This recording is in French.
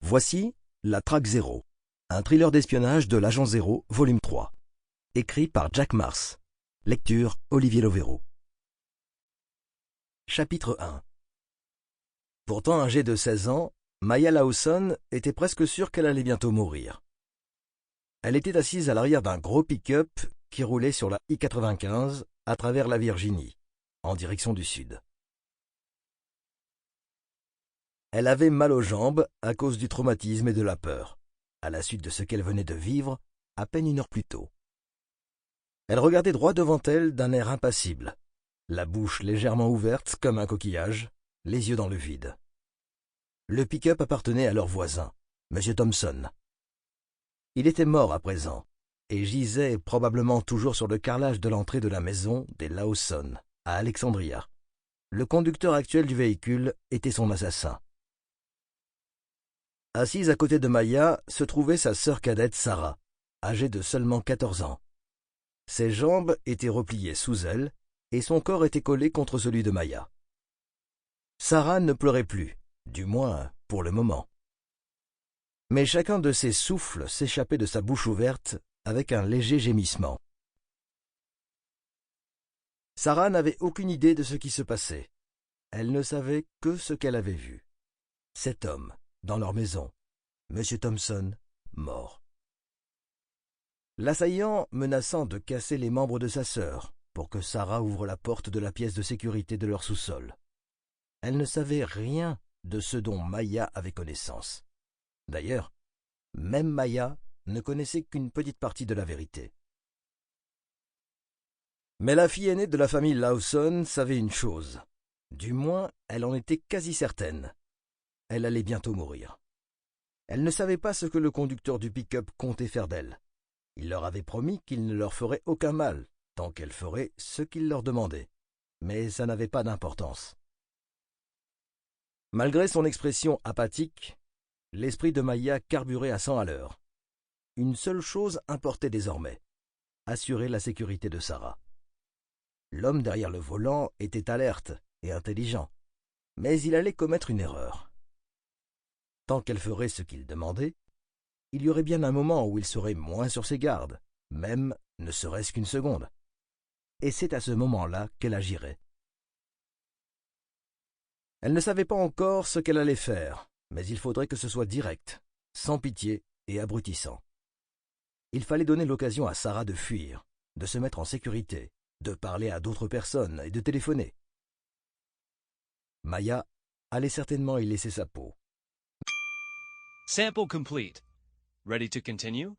Voici La Traque Zéro, un thriller d'espionnage de l'Agent Zéro, volume 3. Écrit par Jack Mars. Lecture Olivier Lovero. Chapitre 1. Pourtant âgée de 16 ans, Maya Lawson était presque sûre qu'elle allait bientôt mourir. Elle était assise à l'arrière d'un gros pick-up qui roulait sur la I-95 à travers la Virginie, en direction du sud. Elle avait mal aux jambes à cause du traumatisme et de la peur, à la suite de ce qu'elle venait de vivre à peine une heure plus tôt. Elle regardait droit devant elle d'un air impassible, la bouche légèrement ouverte comme un coquillage, les yeux dans le vide. Le pick-up appartenait à leur voisin, M. Thompson. Il était mort à présent, et gisait probablement toujours sur le carrelage de l'entrée de la maison des Lawson, à Alexandria. Le conducteur actuel du véhicule était son assassin. Assise à côté de Maya se trouvait sa sœur cadette Sarah, âgée de seulement 14 ans. Ses jambes étaient repliées sous elle et son corps était collé contre celui de Maya. Sarah ne pleurait plus, du moins pour le moment. Mais chacun de ses souffles s'échappait de sa bouche ouverte avec un léger gémissement. Sarah n'avait aucune idée de ce qui se passait. Elle ne savait que ce qu'elle avait vu. Cet homme, dans leur maison, M. Thompson, mort. L'assaillant menaçant de casser les membres de sa sœur pour que Sarah ouvre la porte de la pièce de sécurité de leur sous-sol. Elle ne savait rien de ce dont Maya avait connaissance. D'ailleurs, même Maya ne connaissait qu'une petite partie de la vérité. Mais la fille aînée de la famille Lawson savait une chose. Du moins, elle en était quasi certaine. Elle allait bientôt mourir. Elle ne savait pas ce que le conducteur du pick-up comptait faire d'elle. Il leur avait promis qu'il ne leur ferait aucun mal, tant qu'elle ferait ce qu'il leur demandait. Mais ça n'avait pas d'importance. Malgré son expression apathique, l'esprit de Maya carburait à 100 à l'heure. Une seule chose importait désormais, assurer la sécurité de Sarah. L'homme derrière le volant était alerte et intelligent, mais il allait commettre une erreur. Tant qu'elle ferait ce qu'il demandait, il y aurait bien un moment où il serait moins sur ses gardes, même ne serait-ce qu'une seconde. Et c'est à ce moment-là qu'elle agirait. Elle ne savait pas encore ce qu'elle allait faire, mais il faudrait que ce soit direct, sans pitié et abrutissant. Il fallait donner l'occasion à Sarah de fuir, de se mettre en sécurité, de parler à d'autres personnes et de téléphoner. Maya allait certainement y laisser sa peau. Sample complete. Ready to continue?